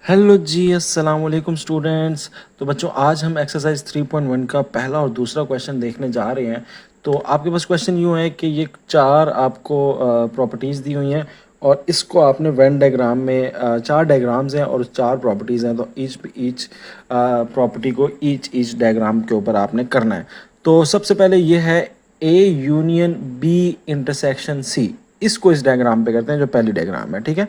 Hello जी, अस्सलाम वालेकुम students. तो बच्चों, आज हम एक्सरसाइज 3.1 का पहला और दूसरा क्वेश्चन देखने जा रहे हैं। तो आपके पास क्वेश्चन यूँ है कि ये चार आपको प्रॉपर्टीज़ दी हुई हैं और इसको आपने वेन डायग्राम में चार डायग्राम्स हैं और चार प्रॉपर्टीज़ हैं। तो ईच प्रॉपर्टी को ईच डायग्राम के ऊपर आपने करना है। तो सबसे पहले ये है A union B intersection C. इसको इस डायग्राम पे करते हैं जो पहली डायग्राम है, ठीक है।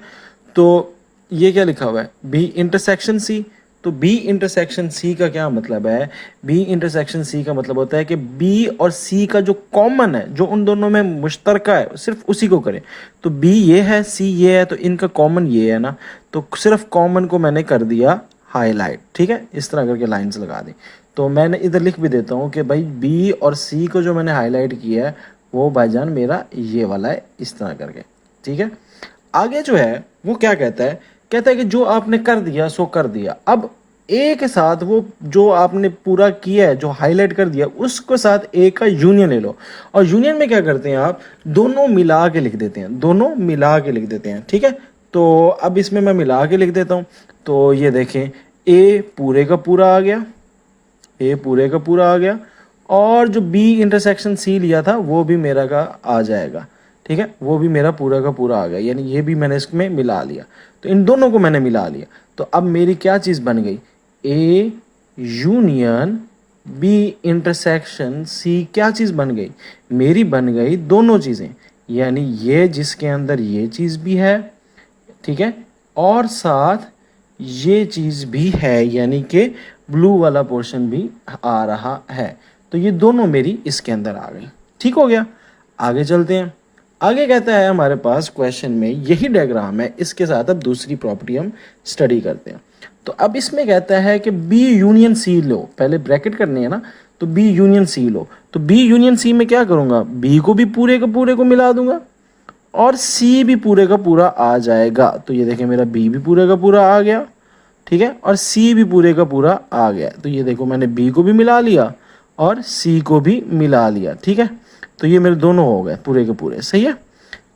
तो ये क्या लिखा हुआ है, बी इंटरसेक्शन सी। तो बी इंटरसेक्शन सी का क्या मतलब है? बी इंटरसेक्शन सी का मतलब होता है कि बी और सी का जो कॉमन है, जो उन दोनों में मुश्तरका है, सिर्फ उसी को करें। तो बी ये है, सी ये है, तो इनका कॉमन ये है ना। तो सिर्फ कॉमन को मैंने कर दिया हाईलाइट, ठीक है। इस तरह करके लाइंस लगा दी। तो मैंने इधर लिख भी देता हूँ कि भाई बी और सी को जो मैंने हाईलाइट किया है वो भाईजान मेरा ये वाला है, इस तरह करके, ठीक है। आगे जो है वो क्या कहता है कि जो आपने कर दिया सो कर दिया। अब ए के साथ वो जो आपने पूरा किया है, जो हाईलाइट कर दिया, उसके साथ ए का यूनियन ले लो। और यूनियन में क्या करते हैं आप, दोनों मिला के लिख देते हैं, दोनों मिला के लिख देते हैं, ठीक है। तो अब इसमें मैं मिला के लिख देता हूँ। तो ये देखें, ए पूरे का पूरा आ गया, ए पूरे का पूरा आ गया, और जो बी इंटरसेक्शन सी लिया था वो भी मेरा का आ जाएगा, ठीक है। वो भी मेरा पूरा का पूरा आ गया, यानी ये भी मैंने इसमें मिला लिया। तो इन दोनों को मैंने मिला लिया। तो अब मेरी क्या चीज़ बन गई, A union B intersection C क्या चीज़ बन गई, मेरी बन गई दोनों चीज़ें। यानी ये जिसके अंदर ये चीज़ भी है, ठीक है, और साथ ये चीज़ भी है, यानी कि ब्लू वाला पोर्शन भी आ रहा है। तो ये दोनों मेरी इसके अंदर आ गई, ठीक हो गया। आगे चलते हैं। आगे कहता है हमारे पास क्वेश्चन में यही डायग्राम है, इसके साथ अब दूसरी प्रॉपर्टी हम स्टडी करते हैं। तो अब इसमें कहता है कि बी यूनियन सी लो, पहले ब्रैकेट करनी है ना। तो बी यूनियन सी लो। तो बी यूनियन सी में क्या करूँगा, बी को भी पूरे के पूरे को मिला दूंगा और सी भी पूरे का पूरा आ जाएगा। तो ये देखें, मेरा बी भी पूरे का पूरा आ गया, ठीक है, और सी भी पूरे का पूरा आ गया। तो ये देखो, मैंने बी को भी मिला लिया और सी को भी मिला लिया, ठीक है। तो ये मेरे दोनों हो गए पूरे के पूरे, सही है।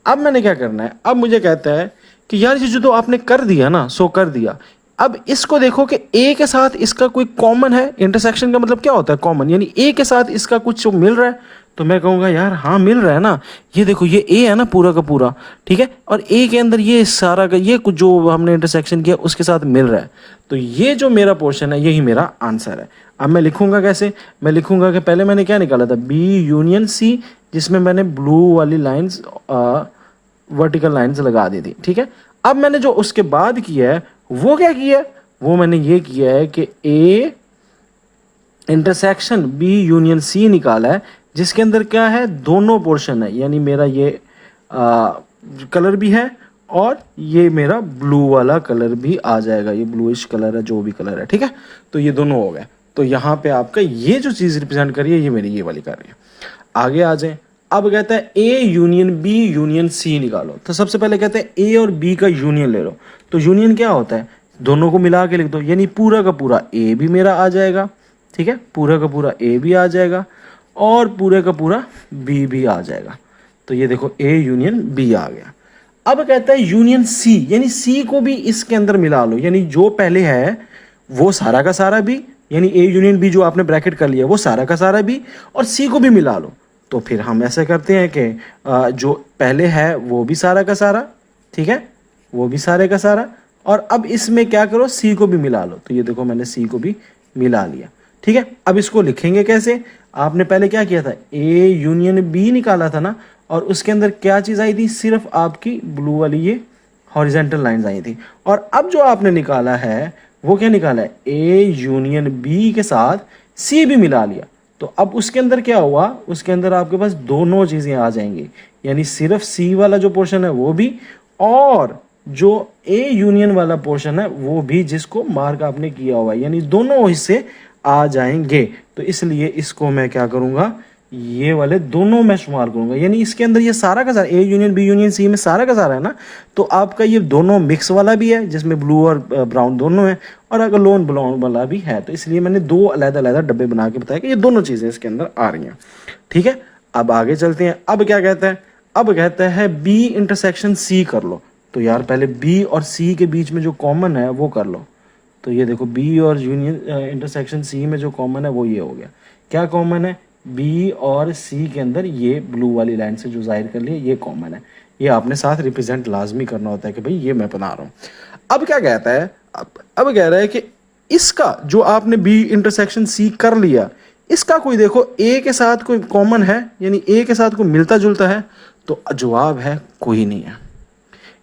अब मैंने क्या करना है, अब मुझे कहता है कि यार ये जो तो आपने कर दिया ना सो कर दिया। अब इसको देखो कि ए के साथ इसका कोई कॉमन है। इंटरसेक्शन का मतलब क्या होता है, कॉमन, यानी ए के साथ इसका कुछ जो मिल रहा है। तो मैं कहूँगा यार हाँ मिल रहा है ना। ये देखो, ये ए है ना पूरा का पूरा, ठीक है, और ए के अंदर ये सारा का ये कुछ जो हमने इंटरसेक्शन किया उसके साथ मिल रहा है। तो ये जो मेरा पोर्शन है यही मेरा आंसर है। अब मैं लिखूंगा कैसे, मैं लिखूंगा कि पहले मैंने क्या निकाला था, बी यूनियन सी, जिसमें मैंने ब्लू वाली लाइंस वर्टिकल लाइंस लगा दी थी, ठीक है। अब मैंने जो उसके बाद किया है वो क्या किया है, वो मैंने ये किया है कि A intersection B union C निकाला है, जिसके अंदर क्या है, दोनों पोर्शन है। यानी मेरा ये कलर भी है और ये मेरा ब्लू वाला कलर भी आ जाएगा, ये ब्लूइश कलर है, जो भी कलर है, ठीक है। तो ये दोनों हो गए। तो यहाँ पे आपका ये जो चीज़ रिप्रेजेंट करी है ये मेरी ये वाली कर रही है। आगे आ जाए। अब कहता है A union B union C निकालो। तो सबसे पहले कहते हैं ए और बी का यूनियन ले लो। तो यूनियन क्या होता है, दोनों को मिला के लिख दो, यानी पूरा का पूरा ए भी मेरा आ जाएगा, ठीक है, पूरा का पूरा ए भी आ जाएगा और पूरे का पूरा बी भी आ जाएगा। तो ये देखो, ए यूनियन बी आ गया। अब कहता है यूनियन सी, यानी सी को भी इसके अंदर मिला लो, यानी जो पहले है वो सारा का सारा भी, यानी ए यूनियन बी जो आपने ब्रैकेट कर लिया वो सारा का सारा भी, और सी को भी मिला लो। तो फिर हम ऐसा करते हैं कि जो पहले है वो भी सारा का सारा, ठीक है, वो भी सारे का सारा, और अब इसमें क्या करो, सी को भी मिला लो। तो ये देखो, मैंने सी को भी मिला लिया, ठीक है। अब इसको लिखेंगे कैसे, आपने पहले क्या किया था, ए यूनियन बी निकाला था ना, और उसके अंदर क्या चीज़ आई थी, सिर्फ आपकी ब्लू वाली ये हॉरिजेंटल लाइंस आई थी। और अब जो आपने निकाला है वो क्या निकाला है, ए यूनियन बी के साथ सी भी मिला लिया। तो अब उसके अंदर क्या हुआ, उसके अंदर आपके पास दोनों चीज़ें आ जाएंगी, यानी सिर्फ सी वाला जो पोर्शन है वो भी, और जो ए यूनियन वाला पोर्शन है वो भी, जिसको मार्क आपने किया हुआ है, यानी दोनों हिस्से आ जाएंगे। तो इसलिए इसको मैं क्या करूँगा, ये वाले दोनों मैं शुमार करूंगा, यानी इसके अंदर ये सारा का सारा A union B union C में सारा का सारा है ना। तो आपका ये दोनों मिक्स वाला भी है, जिसमें ब्लू और ब्राउन दोनों है, और अगर लोन ब्राउन वाला भी है। तो इसलिए मैंने दो अलग-अलग डब्बे बना के बताया कि ये दोनों चीज़ें इसके अंदर आ रही हैं, ठीक है। अब आगे चलते हैं। अब क्या कहता है, अब कहता है बी इंटरसेक्शन सी कर लो। तो यार पहले बी और सी के बीच में जो कॉमन है वो कर लो। तो ये देखो बी और यूनियन इंटरसेक्शन सी में जो कॉमन है वो ये हो गया। क्या कॉमन है? बी और सी के अंदर ये ब्लू वाली लाइन से जो जाहिर कर लिया ये कॉमन है। ये आपने साथ रिप्रेजेंट लाजमी करना होता है कि भाई ये मैं बना रहा हूँ। अब क्या कहता है, अब कह रहा है कि इसका जो आपने बी इंटरसेक्शन सी कर लिया, इसका कोई देखो ए के साथ कोई कॉमन है, यानी ए के साथ कोई मिलता जुलता है? तो जवाब है कोई नहीं है,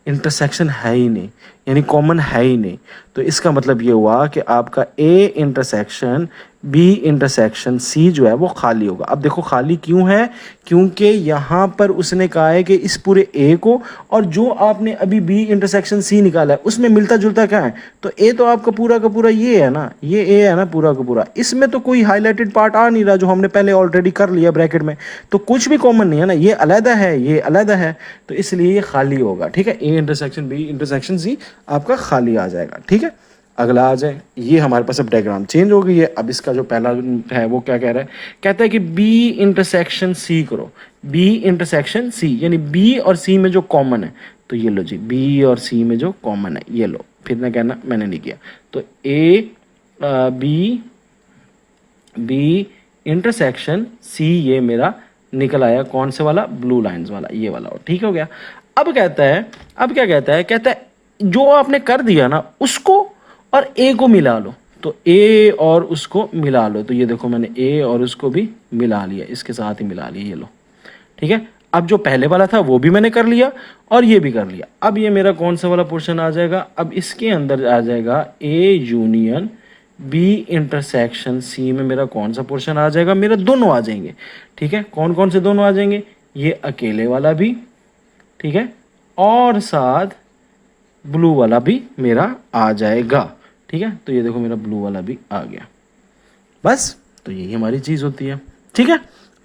इंटरसेक्शन है ही नहीं, यानी कॉमन है ही नहीं। तो इसका मतलब ये हुआ कि आपका A intersection B intersection C जो है वो खाली होगा। अब देखो खाली क्यों है? क्योंकि यहाँ पर उसने कहा है कि इस पूरे ए को और जो आपने अभी बी इंटरसेक्शन सी निकाला है उसमें मिलता जुलता क्या है? तो ए तो आपका पूरा का पूरा ये है ना, ये ए है ना पूरा का पूरा, इसमें तो कोई हाईलाइटेड पार्ट आ नहीं रहा जो हमने पहले ऑलरेडी कर लिया ब्रैकेट में, तो कुछ भी कॉमन नहीं है ना, ये अलग है ये अलग है, तो इसलिए ये खाली होगा। ठीक है, A intersection B intersection C आपका खाली आ जाएगा। ठीक है, अगला आ जाए। ये हमारे पास अब डायग्राम चेंज हो गई है। अब इसका जो पहला है वो क्या कह रहा है? कहता है कि बी इंटरसेक्शन सी करो, बी इंटरसेक्शन सी, यानी बी और सी में जो कॉमन है, तो ये लो जी, बी और सी में जो कॉमन है ये लो, फिर ना कहना मैंने नहीं किया। तो A B B intersection C ये मेरा निकल आया, कौन से वाला? ब्लू लाइंस वाला, ये वाला। ठीक हो गया। अब कहता है, अब क्या कहता है? कहता है जो आपने कर दिया ना उसको और ए को मिला लो, तो ए और उसको मिला लो। तो ये देखो मैंने ए और उसको भी मिला लिया, इसके साथ ही मिला लिया, ये लो। ठीक है, अब जो पहले वाला था वो भी मैंने कर लिया और ये भी कर लिया। अब ये मेरा कौन सा वाला पोर्शन आ जाएगा? अब इसके अंदर आ जाएगा A union B intersection C में मेरा कौन सा पोर्शन आ जाएगा? मेरा दोनों आ जाएंगे। ठीक है, कौन कौन से दोनों आ जाएंगे? ये अकेले वाला भी, ठीक है, और साथ ब्लू वाला भी मेरा आ जाएगा। ठीक है, तो ये देखो मेरा ब्लू वाला भी आ गया। बस, तो यही हमारी चीज़ होती है। ठीक है,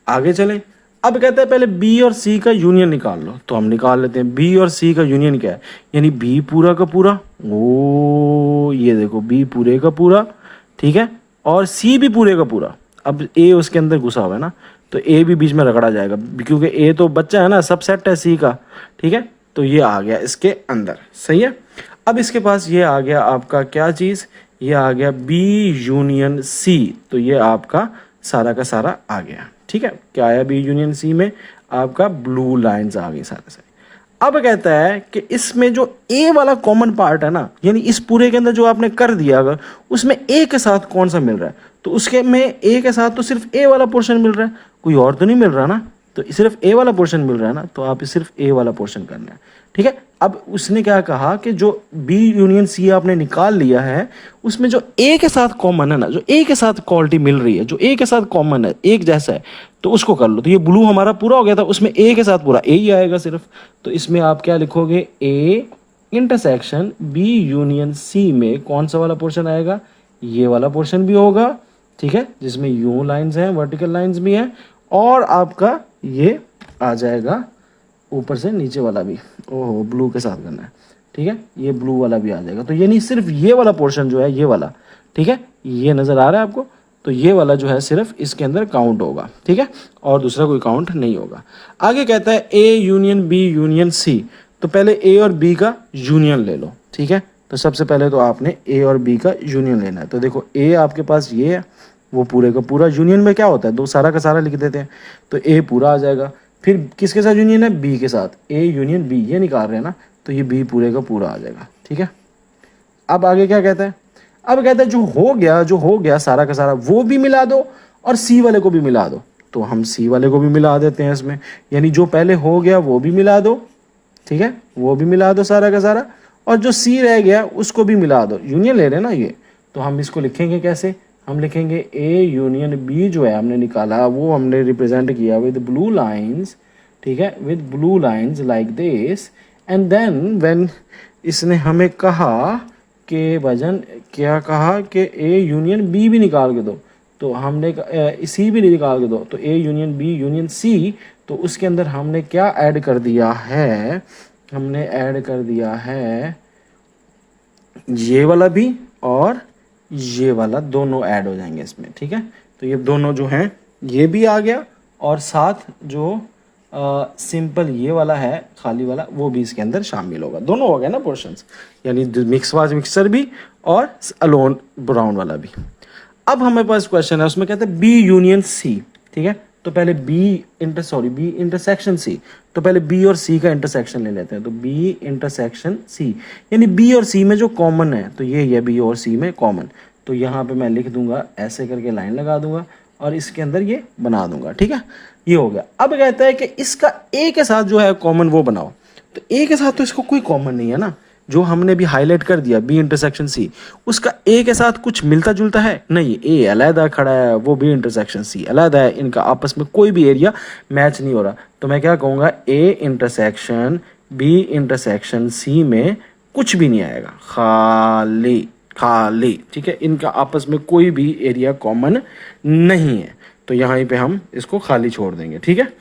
आगे चलें। अब कहता है पहले बी और सी का यूनियन निकाल लो, तो हम निकाल लेते हैं। बी और सी का यूनियन क्या है? यानी बी पूरा का पूरा, ओ ये देखो बी पूरे का पूरा, ठीक है, और सी भी पूरे का पूरा। अब ए उसके अंदर घुसा हुआ है ना, तो ए भी बीच में रगड़ा जाएगा क्योंकि ए तो बच्चा है ना, सबसेट है सी का। ठीक है, तो ये आ गया इसके अंदर। सही है। अब इसके पास ये आ गया आपका क्या चीज़? ये आ गया बी यूनियन सी, तो ये आपका सारा का सारा आ गया। ठीक है, क्या आया बी यूनियन सी में? आपका ब्लू लाइंस आ गई सारे सारे। अब कहता है कि इसमें जो ए वाला कॉमन पार्ट है ना, यानी इस पूरे के अंदर जो आपने कर दिया, अगर उसमें ए के साथ कौन सा मिल रहा है, तो उसके में ए के साथ तो सिर्फ ए वाला पोर्शन मिल रहा है, कोई और तो नहीं मिल रहा ना, तो सिर्फ ए वाला पोर्शन मिल रहा है ना, तो आप सिर्फ ए वाला पोर्शन करना है। ठीक है, अब उसने क्या कहा कि जो बी यूनियन सी आपने निकाल लिया है उसमें जो ए के साथ कॉमन है ना, जो ए के साथ क्वालिटी मिल रही है, जो ए के साथ कॉमन है, एक जैसा है, तो उसको कर लो। तो ये ब्लू हमारा पूरा हो गया था, उसमें ए के साथ पूरा ए ही आएगा सिर्फ। तो इसमें आप क्या लिखोगे? A intersection B union C में कौन सा वाला पोर्शन आएगा? ये वाला पोर्शन भी होगा। ठीक है, जिसमें यू लाइंस हैं, वर्टिकल लाइंस भी हैं, और आपका ये आ जाएगा ऊपर से नीचे वाला भी। ओहो, ब्लू के साथ करना है। ठीक है, ये ब्लू वाला भी आ जाएगा। तो ये नहीं, सिर्फ ये वाला पोर्शन जो है, ये वाला, ठीक है, ये नज़र आ रहा है आपको, तो ये वाला जो है सिर्फ इसके अंदर काउंट होगा। ठीक है, और दूसरा कोई काउंट नहीं होगा। आगे कहता है A union B union C, तो पहले ए और बी का यूनियन ले लो। ठीक है, तो सबसे पहले तो आपने ए और बी का यूनियन लेना है। तो देखो ए आपके पास ये है, वो पूरे का पूरा, यूनियन में क्या होता है, दो सारा का सारा लिख देते हैं, तो ए पूरा आ जाएगा। फिर किसके साथ यूनियन है? बी के साथ, ए यूनियन बी, ये निकाल रहे हैं ना, तो ये बी पूरे का पूरा आ जाएगा। ठीक है, अब आगे क्या कहता है? अब कहता है जो हो गया सारा का सारा वो भी मिला दो और सी वाले को भी मिला दो। तो हम सी वाले को भी मिला देते हैं इसमें, यानी जो पहले हो गया वो भी मिला दो। ठीक है, वो भी मिला दो सारा का सारा, और जो सी रह गया उसको भी मिला दो। यूनियन ले रहे हैं ना ये, तो हम इसको लिखेंगे कैसे? हम लिखेंगे ए यूनियन बी जो है हमने निकाला, वो हमने रिप्रेजेंट किया विद ब्लू लाइंस। ठीक है, with blue lines like this, and then when इसने हमें कहा कि वजन, क्या कहा कि ए यूनियन बी भी निकाल के दो, तो हमने सी भी निकाल के दो, तो A union B union C, तो उसके अंदर हमने क्या ऐड कर दिया है? हमने ऐड कर दिया है ये वाला भी और ये वाला, दोनों ऐड हो जाएंगे इसमें। ठीक है, तो ये दोनों जो हैं ये भी आ गया, और साथ जो सिंपल ये वाला है खाली वाला, वो भी इसके अंदर शामिल होगा। दोनों हो गए ना पोर्शंस, यानी मिक्स वाज मिक्सचर भी और अलोन ब्राउन वाला भी। अब हमारे पास क्वेश्चन है, उसमें कहते हैं बी यूनियन सी, ठीक है। तो पहले बी इंटरसेक्शन सी, तो पहले बी और सी का इंटरसेक्शन ले लेते हैं। तो बी इंटरसेक्शन सी, यानी बी और सी में जो कॉमन है, तो ये बी और सी में कॉमन, तो यहाँ पे मैं लिख दूंगा ऐसे करके लाइन लगा दूंगा और इसके अंदर ये बना दूंगा, ठीक है। ये हो गया। अब कहता है कि इसका ए के साथ जो है कॉमन वो बनाओ। तो ए के साथ तो इसको कोई कॉमन नहीं है ना, जो हमने भी हाईलाइट कर दिया बी इंटरसेक्शन सी, उसका ए के साथ कुछ मिलता जुलता है नहीं। ए अलहदा खड़ा है, वो बी इंटरसेक्शन सी अलहदा है, इनका आपस में कोई भी एरिया मैच नहीं हो रहा। तो मैं क्या कहूँगा, A intersection B intersection C में कुछ भी नहीं आएगा, खाली खाली, ठीक है। इनका आपस में कोई भी एरिया कॉमन नहीं है, तो यहाँ पे हम इसको खाली छोड़ देंगे, ठीक है।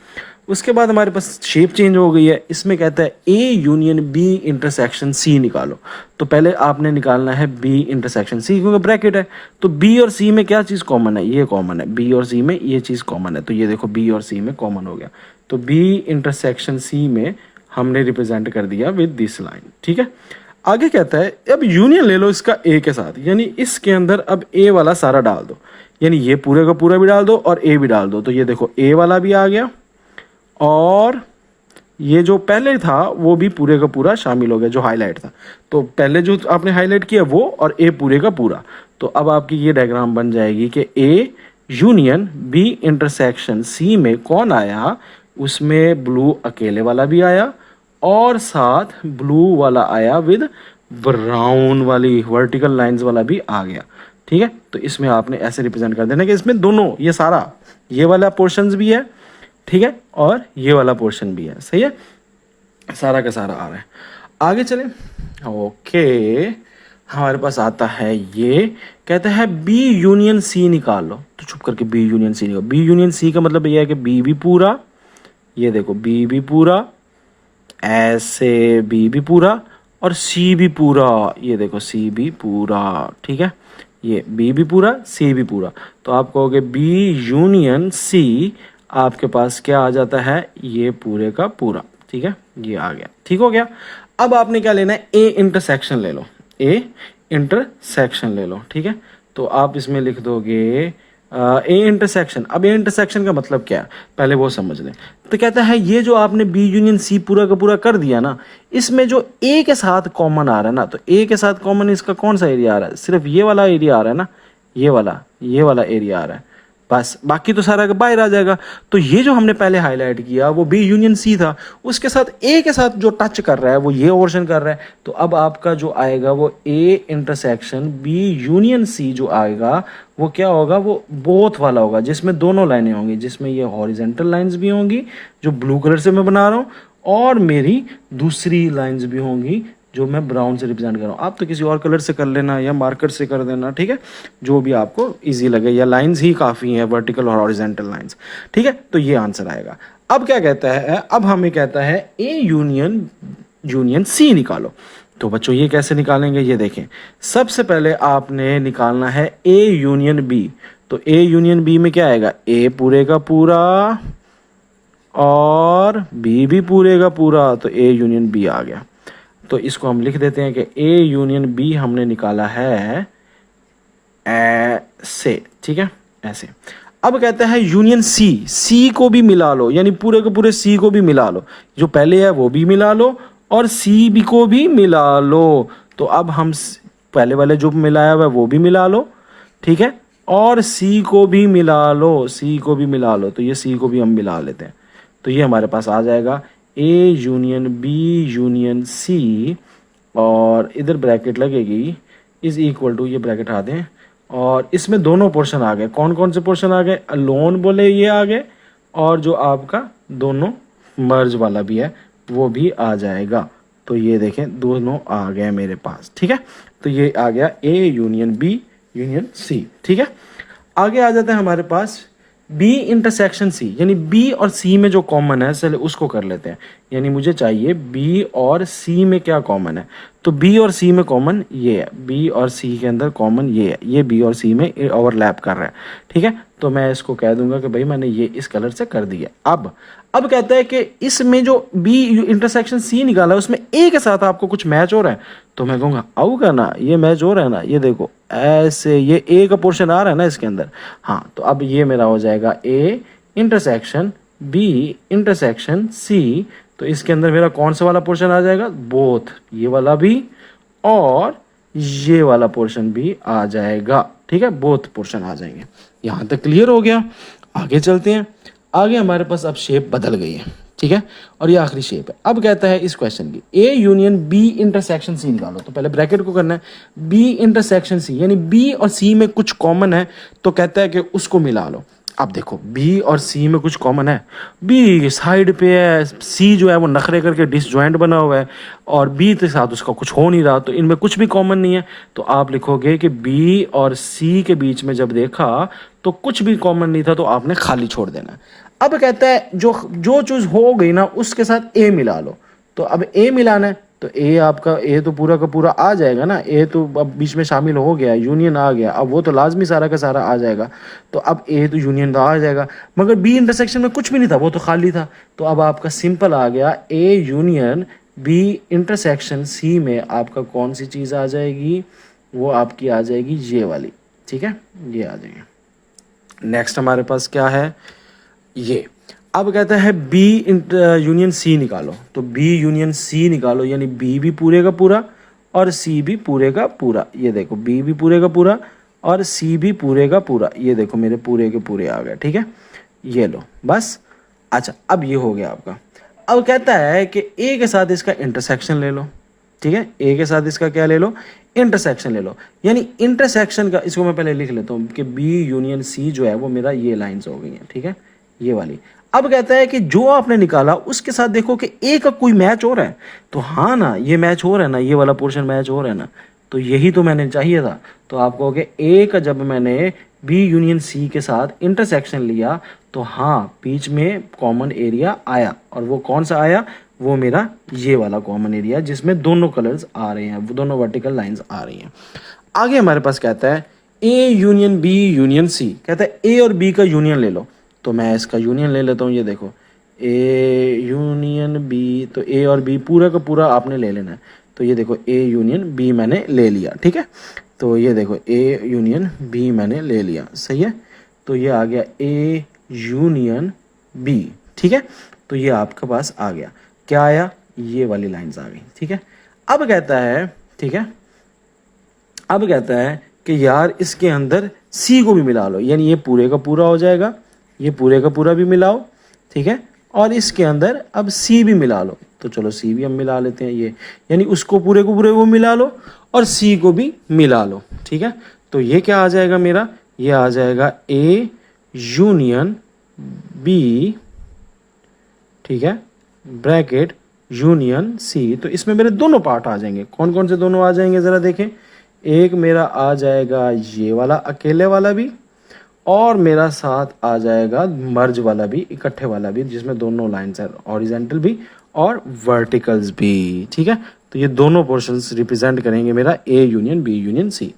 उसके बाद हमारे पास शेप चेंज हो गई है। इसमें कहता है A union B intersection C निकालो। तो पहले आपने निकालना है बी इंटरसेक्शन सी, क्योंकि ब्रैकेट है। तो बी और सी में क्या चीज़ कॉमन है, ये कॉमन है, बी और सी में ये चीज़ कॉमन है। तो ये देखो बी और सी में कॉमन हो गया। तो बी इंटरसेक्शन सी में हमने रिप्रेजेंट कर दिया विद दिस लाइन, ठीक है। आगे कहता है अब यूनियन ले लो इसका ए के साथ, यानी इसके अंदर अब ए वाला सारा डाल दो, यानी ये पूरे का पूरा भी डाल दो और ए भी डाल दो। तो ये देखो ए वाला भी आ गया और ये जो पहले था वो भी पूरे का पूरा शामिल हो गया, जो हाईलाइट था। तो पहले जो आपने हाईलाइट किया वो और ए पूरे का पूरा। तो अब आपकी ये डायग्राम बन जाएगी कि A union B intersection C में कौन आया, उसमें ब्लू अकेले वाला भी आया और साथ ब्लू वाला आया विद ब्राउन वाली वर्टिकल लाइंस वाला भी आ गया, ठीक है। तो इसमें आपने ऐसे रिप्रेजेंट कर देना कि इसमें दोनों ये सारा ये वाला पोर्शंस भी है, ठीक है, और ये वाला पोर्शन भी है, सही है, सारा का सारा आ रहा है। आगे चले, ओके। हमारे पास आता है ये, कहता है बी यूनियन सी निकाल लो। तो चुप करके बी यूनियन सी निकालो। बी यूनियन सी का मतलब ये है कि बी भी पूरा, ये देखो बी भी पूरा, ऐसे बी भी पूरा और सी भी पूरा, ये देखो सी भी पूरा, ठीक है। ये बी भी पूरा सी भी पूरा। तो आप कहोगे बी यूनियन सी, आपके पास क्या आ जाता है, ये पूरे का पूरा, ठीक है। ये आ गया, ठीक हो गया। अब आपने क्या लेना है, ए इंटरसेक्शन ले लो, ए इंटरसेक्शन ले लो, ठीक है। तो आप इसमें लिख दोगे ए इंटरसेक्शन। अब ए इंटरसेक्शन का मतलब क्या है, पहले वो समझ लें। तो कहता है ये जो आपने बी यूनियन सी पूरा का पूरा कर दिया ना, इसमें जो ए के साथ कॉमन आ रहा है ना, तो ए के साथ कॉमन इसका कौन सा एरिया आ रहा है, सिर्फ ये वाला एरिया आ रहा है ना, ये वाला एरिया आ रहा है बस, बाकी तो सारा का बाहर आ जाएगा। तो ये जो हमने पहले हाईलाइट किया वो बी यूनियन सी था, उसके साथ ए के साथ जो टच कर रहा है वो ये ओवर्शन कर रहा है। तो अब आपका जो आएगा वो A intersection B union C जो आएगा वो क्या होगा, वो बोथ वाला होगा, जिसमें दोनों लाइनें होंगी, जिसमें ये हॉरिजेंटल लाइंस भी होंगी जो ब्लू कलर से मैं बना रहा हूँ, और मेरी दूसरी लाइंस भी होंगी जो मैं ब्राउन से रिप्रेजेंट कर रहा हूँ। आप तो किसी और कलर से कर लेना या मार्कर से कर देना, ठीक है, जो भी आपको इजी लगे, या लाइंस ही काफ़ी हैं, वर्टिकल और हॉरिजेंटल लाइंस, ठीक है। तो ये आंसर आएगा। अब क्या कहता है, अब हमें कहता है ए यूनियन सी निकालो। तो बच्चों ये कैसे निकालेंगे, ये देखें। सबसे पहले आपने निकालना है ए यूनियन बी। तो ए यूनियन बी में क्या आएगा, ए पूरे का पूरा और बी भी पूरे का पूरा, तो ए यूनियन बी आ गया। तो इसको हम लिख देते हैं कि ए यूनियन बी हमने निकाला है ऐसे, ठीक है, ऐसे। अब कहता है यूनियन सी, सी को भी मिला लो, यानी पूरे के पूरे सी को भी मिला लो, जो पहले है वो भी मिला लो और सी बी को भी मिला लो। तो अब हम पहले वाले जो मिलाया हुआ है वो भी मिला लो, ठीक है, और सी को भी मिला लो, सी को भी मिला लो। तो ये सी को भी हम मिला लेते हैं। तो ये हमारे पास आ जाएगा A union B union C, और इधर ब्रैकेट लगेगी इज इक्वल टू, ये ब्रैकेट आ दें, और इसमें दोनों पोर्शन आ गए। कौन कौन से पोर्शन आ गए, अलोन बोले ये आ गए, और जो आपका दोनों मर्ज वाला भी है वो भी आ जाएगा। तो ये देखें दोनों आ गए मेरे पास, ठीक है। तो ये आ गया A union B union C, ठीक है। आगे आ जाता है हमारे पास बी इंटरसेक्शन सी, यानी बी और सी में जो कॉमन है चले उसको कर लेते हैं। यानी मुझे चाहिए बी और सी में क्या कॉमन है। तो बी और सी में कॉमन ये है, बी और सी के अंदर कॉमन ये है, ये बी और सी में ओवरलैप कर रहा है। ठीक है, तो मैं इसको कह दूंगा कि भाई मैंने ये इस कलर से कर दिया। अब कहता है कि इसमें जो बी इंटरसेक्शन सी निकाला है उसमें ए के साथ आपको कुछ मैच हो रहा है, तो मैं कहूँगा आऊ का ना, ये मैच हो रहा है ना, ये देखो ऐसे ये ए का पोर्शन आ रहा है ना इसके अंदर। हाँ, तो अब ये मेरा हो जाएगा A intersection B intersection C. तो इसके अंदर मेरा कौन सा वाला पोर्शन आ जाएगा, बोथ, ये वाला भी और ये वाला पोर्शन भी आ जाएगा। ठीक है, बोथ पोर्शन आ जाएंगे। यहाँ तक क्लियर हो गया। आगे चलते हैं। आगे हमारे पास अब शेप बदल गई है। ठीक है, और ये आखिरी शेप है। अब कहता है इस क्वेश्चन की A union B intersection C निकालो। तो पहले ब्रैकेट को करना है, बी इंटरसेक्शन सी, यानी बी और सी में कुछ कॉमन है, तो कहता है कि उसको मिला लो। अब देखो बी और सी में कुछ कॉमन है, बी साइड पे है, सी जो है वो नखरे करके डिसजॉइंट बना हुआ है, और बी के साथ उसका कुछ हो नहीं रहा, तो इनमें कुछ भी कॉमन नहीं है। तो आप लिखोगे कि बी और सी के बीच में जब देखा तो कुछ भी कॉमन नहीं था, तो आपने खाली छोड़ देना। अब कहता है जो जो चीज़ हो गई ना उसके साथ ए मिला लो। तो अब ए मिलाना है, तो ए आपका ए तो पूरा का पूरा आ जाएगा ना, ए तो अब बीच में शामिल हो गया, यूनियन आ गया, अब वो तो लाजमी सारा का सारा आ जाएगा। तो अब ए तो यूनियन का आ जाएगा, मगर बी इंटरसेक्शन में कुछ भी नहीं था, वो तो खाली था। तो अब आपका सिंपल आ गया A union B intersection C में आपका कौन सी चीज़ आ जाएगी, वो आपकी आ जाएगी ये वाली। ठीक है, ये आ जाएगी। नेक्स्ट हमारे पास क्या है, ये अब कहता है बी यूनियन सी निकालो। तो बी यूनियन सी निकालो, यानी बी भी पूरे का पूरा और सी भी पूरे का पूरा। ये देखो बी भी पूरे का पूरा और सी भी पूरे का पूरा। ये देखो मेरे पूरे के पूरे आ गए। ठीक है, ये लो बस। अच्छा, अब ये हो गया आपका। अब कहता है कि ए के साथ इसका इंटरसेक्शन ले लो। ठीक है, ए के साथ इसका क्या ले लो, इंटरसेक्शन ले लो। यानी इंटरसेक्शन का, इसको मैं पहले लिख लेता हूँ कि बी यूनियन सी जो है वो मेरा ये लाइंस हो गई हैं। ठीक है, ये वाली। अब कहता है कि जो आपने निकाला उसके साथ देखो कि ए का कोई मैच हो रहा है। तो हाँ ना, ये मैच हो रहा है ना, ये वाला पोर्शन मैच हो रहा है ना, तो यही तो मैंने चाहिए था। तो आप कहोगे ए का जब मैंने बी यूनियन सी के साथ इंटरसेक्शन लिया तो हाँ बीच में कॉमन एरिया आया, और वो कौन सा आया, वो मेरा ये वाला कॉमन एरिया जिसमें दोनों कलर्स आ रहे हैं, वो दोनों वर्टिकल लाइंस आ रही हैं। आगे हमारे पास कहता है A union B union C. कहता है ए और बी का यूनियन ले लो। तो मैं इसका यूनियन ले लेता हूँ। ये देखो ए यूनियन बी, तो ए और बी पूरा का पूरा आपने ले लेना है। तो ये देखो ए यूनियन बी मैंने ले लिया। ठीक है, तो ये देखो ए यूनियन बी मैंने ले लिया। सही है, तो ये आ गया ए यूनियन बी। ठीक है, तो ये आपके पास आ गया। क्या आया, ये वाली लाइंस आ गई। ठीक है, अब कहता है, ठीक है, अब कहता है कि यार इसके अंदर सी को भी मिला लो, यानी ये पूरे का पूरा हो जाएगा, ये पूरे का पूरा भी मिलाओ। ठीक है, और इसके अंदर अब सी भी मिला लो। तो चलो सी भी हम मिला लेते हैं, ये यानी उसको पूरे को पूरे वो मिला लो और सी को भी मिला लो। ठीक है, तो ये क्या आ जाएगा मेरा, ये आ जाएगा ए यूनियन बी, ठीक है, ब्रैकेट यूनियन सी। तो इसमें मेरे दोनों पार्ट आ जाएंगे। कौन कौन से दोनों आ जाएंगे ज़रा देखें। एक मेरा आ जाएगा ये वाला अकेले वाला भी, और मेरा साथ आ जाएगा मर्ज वाला भी, इकट्ठे वाला भी, जिसमें दोनों लाइंस है, हॉरिजॉन्टल भी और वर्टिकल्स भी। ठीक है, तो ये दोनों पोर्शंस रिप्रेजेंट करेंगे मेरा A union B union C.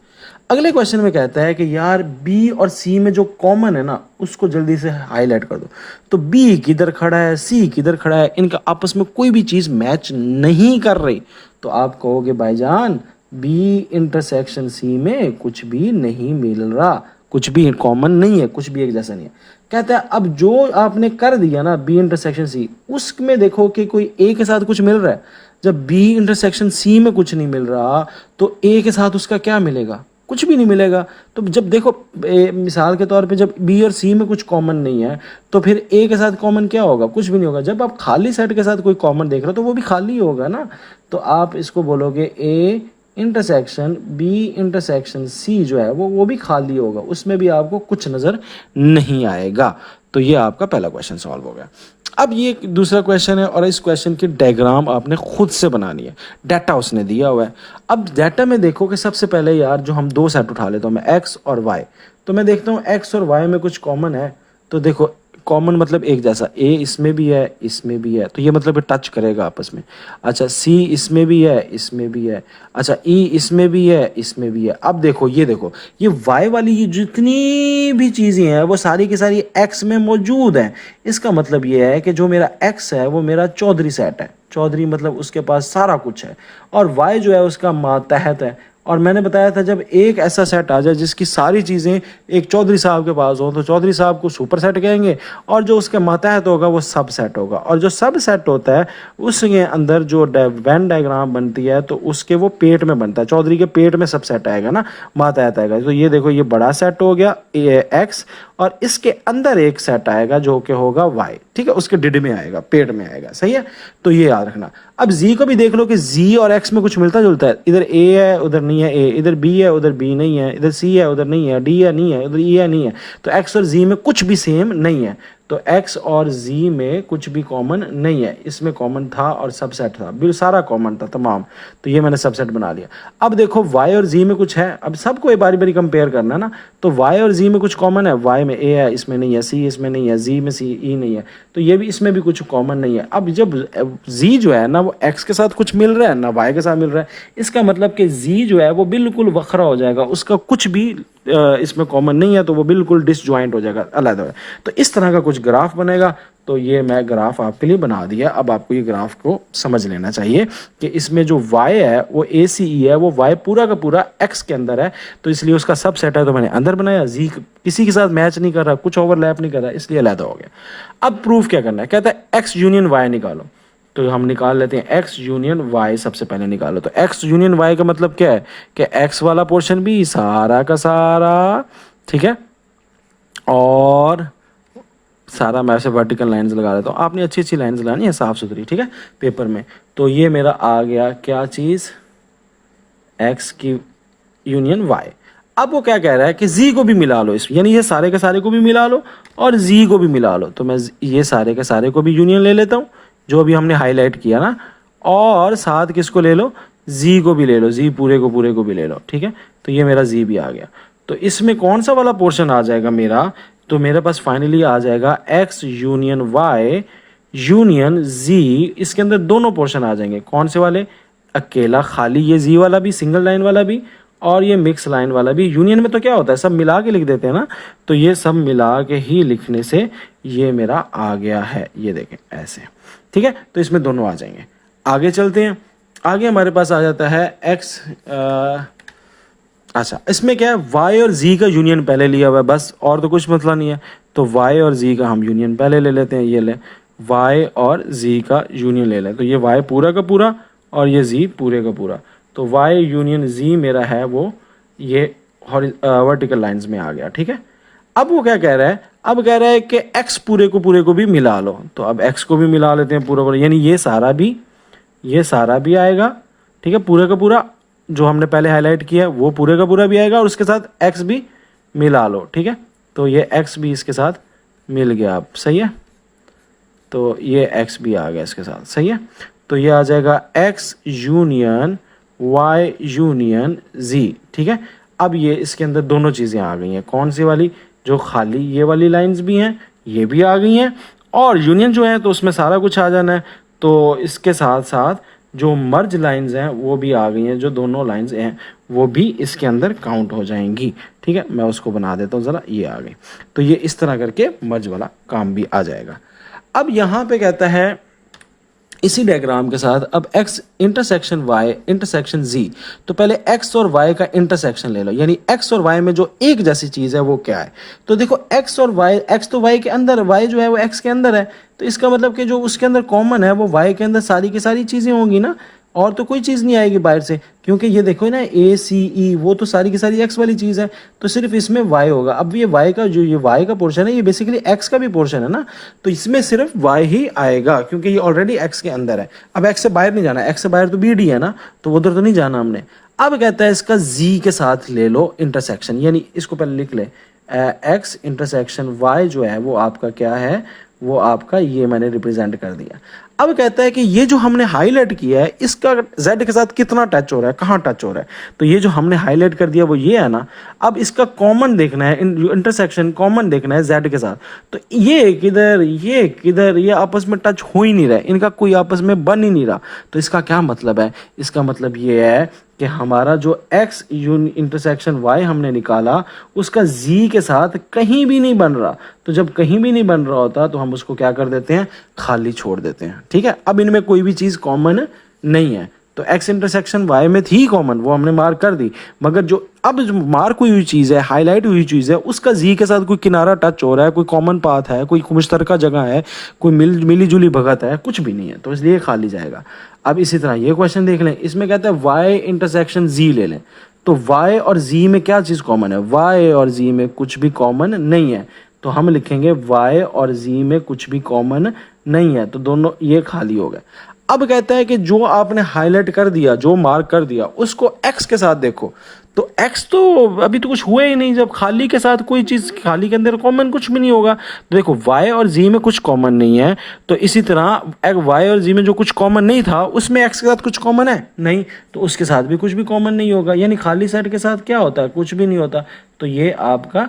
अगले क्वेश्चन में कहता है कि यार बी और सी में जो कॉमन है ना उसको जल्दी से हाईलाइट कर दो। तो बी किधर खड़ा है, सी किधर खड़ा है, इनका आपस में कोई भी चीज़ मैच नहीं कर रही। तो आप कहोगे भाईजान बी इंटरसेक्शन सी में कुछ भी नहीं मिल रहा, कुछ भी कॉमन नहीं है, कुछ भी एक जैसा नहीं है। कहता है अब जो आपने कर दिया ना बी इंटरसेक्शन सी, उसमें देखो कि कोई ए के साथ कुछ मिल रहा है। जब बी इंटरसेक्शन सी में कुछ नहीं मिल रहा तो ए के साथ उसका क्या मिलेगा, कुछ भी नहीं मिलेगा। तो जब देखो मिसाल के तौर पे जब बी और सी में कुछ कॉमन नहीं है तो फिर ए के साथ कॉमन क्या होगा, कुछ भी नहीं होगा। जब आप खाली सेट के साथ कोई कॉमन देख रहे हो तो वो भी खाली होगा ना। तो आप इसको बोलोगे A intersection B intersection C जो है वो भी खाली होगा, उसमें भी आपको कुछ नज़र नहीं आएगा। तो ये आपका पहला क्वेश्चन सॉल्व हो गया। अब ये दूसरा क्वेश्चन है और इस क्वेश्चन की डायग्राम आपने खुद से बनानी है, डाटा उसने दिया हुआ है। अब डाटा में देखो कि सबसे पहले यार जो हम दो सेट उठा लेता हूँ मैं, एक्स और वाई। तो मैं देखता हूँ एक्स और वाई में कुछ कॉमन है। तो देखो कॉमन मतलब एक जैसा, ए इसमें भी है इसमें भी है, तो ये मतलब टच करेगा आपस में। अच्छा सी इसमें भी है इसमें भी है, अच्छा ई इसमें भी है इसमें भी है। अब देखो ये वाई वाली ये जितनी भी चीज़ें हैं वो सारी की सारी एक्स में मौजूद हैं। इसका मतलब ये है कि जो मेरा एक्स है वो मेरा चौधरी सेट है, चौधरी मतलब उसके पास सारा कुछ है, और वाई जो है उसका मातहत है। और मैंने बताया था जब एक ऐसा सेट आ जाए जिसकी सारी चीज़ें एक चौधरी साहब के पास हो तो चौधरी साहब को सुपर सेट कहेंगे, और जो उसके मातहत होगा वो सब सेट होगा। और जो सब सेट होता है उसके अंदर जो वेन डायग्राम बनती है तो उसके वो पेट में बनता है, चौधरी के पेट में सब सेट आएगा ना, मातहत आएगा। तो ये देखो ये बड़ा सेट हो गया एक्स, और इसके अंदर एक सेट आएगा जो कि होगा वाई, ठीक है, उसके डिड में आएगा, पेट में आएगा, सही है। तो ये याद रखना। अब जी को भी देख लो कि जी और एक्स में कुछ मिलता जुलता है, इधर ए है उधर नहीं है ए, इधर बी है उधर बी नहीं है, इधर सी है उधर नहीं है, डी है नहीं है, उधर ई है नहीं है। तो एक्स और जी में कुछ भी सेम नहीं है, तो एक्स और जी में कुछ भी कॉमन नहीं है। इसमें कॉमन था और सबसेट था, बिल्कुल सारा कॉमन था तमाम, तो ये मैंने सबसेट बना लिया। अब देखो वाई और जी में कुछ है, अब सबको एक बारी बारी कंपेयर करना ना। तो वाई और जी में कुछ कॉमन है, वाई में ए है इसमें नहीं है, सी इसमें नहीं है, जी में सी ई नहीं है, तो ये भी इसमें भी कुछ कॉमन नहीं है। अब जब जी जो है ना वो एक्स के साथ कुछ मिल रहा है ना वाई के साथ मिल रहा है, इसका मतलब कि जी जो है वो बिल्कुल वखरा हो जाएगा, उसका कुछ भी इसमें कॉमन नहीं है, तो वो बिल्कुल डिसजॉइंट हो जाएगा, अलग हो। तो इस तरह का कुछ ग्राफ बनेगा। तो ये मैं ग्राफ आपके लिए बना दिया। अब आपको ये ग्राफ को समझ लेना चाहिए कि इसमें जो y है वो ए सी ई है, वो y पूरा का पूरा x के अंदर है, तो इसलिए उसका सब सेट है, तो मैंने अंदर बनाया। z किसी के साथ मैच नहीं कर रहा, कुछ ओवरलैप नहीं कर रहा, इसलिए अलग हो गया। अब प्रूफ क्या करना है, कहता है x यूनियन y निकालो। तो हम निकाल लेते हैं x यूनियन y, सबसे पहले निकालो। तो x यूनियन y का मतलब क्या है कि x वाला पोर्शन भी सारा का सारा, ठीक है, और सारा मैं ऐसे वर्टिकल लाइंस लगा देता हूँ, आपने अच्छी अच्छी लाइंस लगानी है साफ सुथरी, ठीक है, पेपर में। तो ये मेरा आ गया क्या चीज़, x की यूनियन y। अब वो क्या कह रहा है कि z को भी मिला लो इसमें, यानी ये सारे के सारे को भी मिला लो और z को भी मिला लो। तो मैं ये सारे के सारे को भी यूनियन ले लेता हूँ जो अभी हमने हाईलाइट किया ना, और साथ किसको ले लो, z को भी ले लो, z पूरे को भी ले लो, ठीक है। तो ये मेरा z भी आ गया। तो इसमें कौन सा वाला पोर्शन आ जाएगा मेरा, तो मेरे पास फाइनली आ जाएगा x union y union z। इसके अंदर दोनों पोर्शन आ जाएंगे, कौन से वाले, अकेला खाली ये z वाला भी, सिंगल लाइन वाला भी, और ये मिक्स लाइन वाला भी। यूनियन में तो क्या होता है, सब मिला के लिख देते हैं ना, तो ये सब मिला के ही लिखने से ये मेरा आ गया है, ये देखें ऐसे, ठीक है। तो इसमें दोनों आ जाएंगे। आगे चलते हैं, आगे हमारे पास आ जाता है x, अच्छा इसमें क्या है, y और z का यूनियन पहले लिया हुआ है बस, और तो कुछ मतलब नहीं है। तो y और z का हम यूनियन पहले ले लेते हैं, ये ले y और z का यूनियन ले लें। तो ये y पूरा का पूरा और ये z पूरे का पूरा, तो y यूनियन z मेरा है वो ये वर्टिकल लाइंस में आ गया, ठीक है। अब वो क्या कह रहा है, अब कह रहा है कि x पूरे को भी मिला लो। तो अब x को भी मिला लेते हैं पूरा, यानी ये सारा भी आएगा, ठीक है, पूरे का पूरा जो हमने पहले हाईलाइट किया वो पूरे का पूरा भी आएगा, और उसके साथ x भी मिला लो, ठीक है। तो ये x भी इसके साथ मिल गया, अब सही है। तो ये x भी आ गया इसके साथ, सही है। तो ये आ जाएगा x union y union z, ठीक है। अब ये इसके अंदर दोनों चीज़ें आ गई हैं, कौन सी वाली, जो खाली ये वाली लाइंस भी हैं ये भी आ गई हैं, और यूनियन जो है तो उसमें सारा कुछ आ जाना है। तो इसके साथ साथ जो मर्ज लाइंस हैं वो भी आ गई हैं, जो दोनों लाइंस हैं वो भी इसके अंदर काउंट हो जाएंगी, ठीक है। मैं उसको बना देता हूँ ज़रा, ये आ गई। तो ये इस तरह करके मर्ज वाला काम भी आ जाएगा। अब यहाँ पे कहता है इसी डायग्राम के साथ अब x intersection y intersection z, तो पहले x और y का इंटरसेक्शन ले लो, यानी x और y में जो एक जैसी चीज़ है वो क्या है। तो देखो x और y, x तो y के अंदर, y जो है वो x के अंदर है, तो इसका मतलब कि जो उसके अंदर कॉमन है वो y के अंदर सारी की सारी चीज़ें होंगी ना, और तो कोई चीज़ नहीं आएगी बाहर से, क्योंकि ये देखो ना ए सी ई वो तो सारी की सारी x वाली चीज़ है, तो सिर्फ इसमें y होगा। अब ये y का जो ये y का पोर्शन है ये बेसिकली x का भी पोर्शन है ना, तो इसमें सिर्फ y ही आएगा क्योंकि ये ऑलरेडी x के अंदर है। अब x से बाहर नहीं जाना, x से बाहर तो bd है ना, तो उधर तो नहीं जाना हमने। अब कहता है इसका z के साथ ले लो इंटरसेक्शन, यानी इसको पहले लिख ले, x इंटरसेक्शन y जो है वो आपका क्या है, वो आपका ये मैंने रिप्रेजेंट कर दिया। अब कहता है कि ये जो हमने हाईलाइट किया है इसका z के साथ कितना टच हो रहा है, कहाँ टच हो रहा है। तो ये जो हमने हाईलाइट कर दिया वो ये है ना। अब इसका कॉमन देखना है, इंटरसेक्शन कॉमन देखना है z के साथ। तो ये किधर ये आपस में टच हो ही नहीं रहा है, इनका कोई आपस में बन ही नहीं रहा। तो इसका क्या मतलब है, इसका मतलब ये है कि हमारा जो x इंटरसेक्शन y हमने निकाला उसका z के साथ कहीं भी नहीं बन रहा। तो जब कहीं भी नहीं बन रहा होता तो हम उसको क्या कर देते हैं, खाली छोड़ देते हैं। ठीक है, अब इनमें कोई भी चीज़ कॉमन नहीं है। तो x इंटरसेक्शन y में थी कॉमन, वो हमने मार्क कर दी, मगर जो अब जो मार्क हुई हुई चीज़ है, हाईलाइट हुई चीज़ है, उसका z के साथ कोई किनारा टच हो रहा है, कोई कॉमन पाथ है, कोई मुश्तरका जगह है, कोई मिली जुली भगत है, कुछ भी नहीं है, तो इसलिए खाली जाएगा। अब इसी तरह ये क्वेश्चन देख लें, इसमें कहता है y इंटरसेक्शन z ले लें। तो y और z में क्या चीज़ कॉमन है, y और z में कुछ भी कॉमन नहीं है। तो हम लिखेंगे y और z में कुछ भी कॉमन नहीं है, तो दोनों ये खाली हो गए। अब कहता है कि जो आपने हाईलाइट कर दिया, जो मार्क कर दिया, उसको x के साथ देखो। तो x तो अभी तो कुछ हुआ ही नहीं, जब खाली के साथ कोई चीज़, खाली के अंदर कॉमन कुछ भी नहीं होगा। तो देखो y और z में कुछ कॉमन नहीं है, तो इसी तरह y और z में जो कुछ कॉमन नहीं था उसमें x के साथ कुछ कॉमन है नहीं, तो उसके साथ भी कुछ भी कॉमन नहीं होगा। यानी खाली सेट के साथ क्या होता है, कुछ भी नहीं होता। तो ये आपका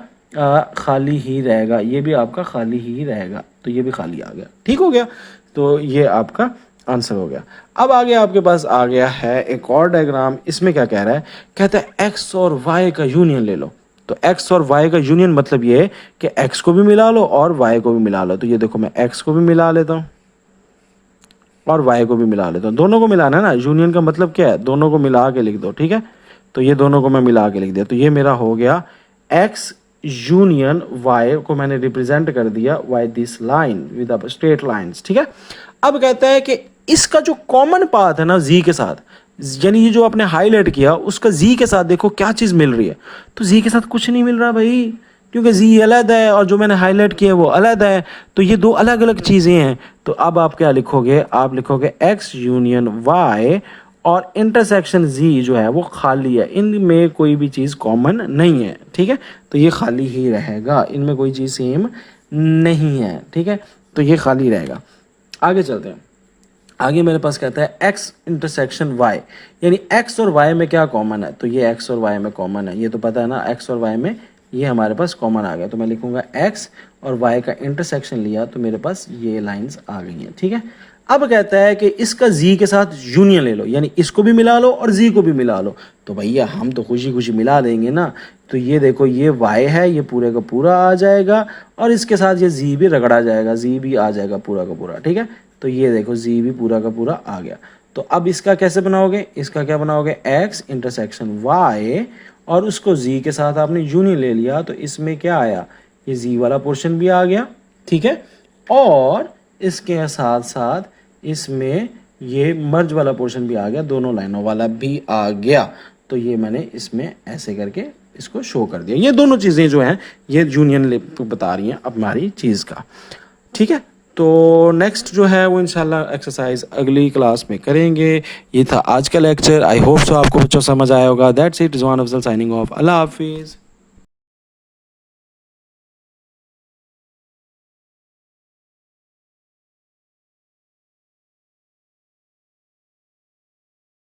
खाली ही रहेगा, ये भी आपका खाली ही रहेगा। तो ये भी खाली आ गया, ठीक हो गया। तो ये आपका आंसर हो गया। अब आगे आपके पास आ गया है एक और डायग्राम। इसमें क्या कह रहा है, कहता है x और y का यूनियन ले लो। तो x और y का यूनियन मतलब ये है कि x को भी मिला लो और y को भी मिला लो। तो ये देखो, मैं x को भी मिला लेता हूँ और y को भी मिला लेता हूँ। दोनों को मिलाना है ना, यूनियन का मतलब क्या है, दोनों को मिला के लिख दो। ठीक है, तो ये दोनों को मैं मिला के लिख दिया। तो ये मेरा हो गया x यूनियन y को मैंने रिप्रेजेंट कर दिया by this line with straight lines. ठीक है, अब कहता है कि इसका जो कॉमन पाथ है ना z के साथ, यानी ये जो आपने हाईलाइट किया उसका z के साथ देखो क्या चीज़ मिल रही है। तो z के साथ कुछ नहीं मिल रहा भाई, क्योंकि z अलग है और जो मैंने हाईलाइट किया वो अलग है। तो ये दो अलग अलग चीज़ें हैं। तो अब आप क्या लिखोगे, आप लिखोगे x यूनियन y और इंटरसेक्शन z जो है वो खाली है, इनमें कोई भी चीज़ कॉमन नहीं है। ठीक है, तो ये खाली ही रहेगा, इनमें कोई चीज़ सेम नहीं है। ठीक है, तो ये खाली रहेगा। आगे चलते हैं। आगे मेरे पास कहता है x इंटरसेक्शन y, यानी x और y में क्या कॉमन है। तो ये x और y में कॉमन है, ये तो पता है ना, x और y में ये हमारे पास कॉमन आ गया। तो मैं लिखूंगा x और y का इंटरसेक्शन लिया, तो मेरे पास ये लाइंस आ गई हैं। ठीक है, अब कहता है कि इसका z के साथ यूनियन ले लो, यानी इसको भी मिला लो और z को भी मिला लो। तो भैया हम तो खुशी खुशी मिला देंगे ना। तो ये देखो, ये y है, ये पूरे का पूरा आ जाएगा और इसके साथ ये z भी रगड़ा जाएगा, z भी आ जाएगा पूरा का पूरा। ठीक है, तो ये देखो z भी पूरा का पूरा आ गया। तो अब इसका कैसे बनाओगे, इसका क्या बनाओगे, x इंटरसेक्शन y और उसको z के साथ आपने यूनियन ले लिया। तो इसमें क्या आया, ये z वाला पोर्शन भी आ गया। ठीक है, और इसके साथ साथ इसमें ये मर्ज वाला पोर्शन भी आ गया, दोनों लाइनों वाला भी आ गया। तो ये मैंने इसमें ऐसे करके इसको शो कर दिया। ये दोनों चीज़ें जो हैं ये यूनियन बता रही हैं हमारी चीज़ का। ठीक है, तो नेक्स्ट जो है वो इंशाल्लाह एक्सरसाइज अगली क्लास में करेंगे। ये था आज का लेक्चर। आई होप सो आपको बच्चों समझ आया होगा। That's it, Rizwan Afzal signing off. अल्लाह हाफिज़।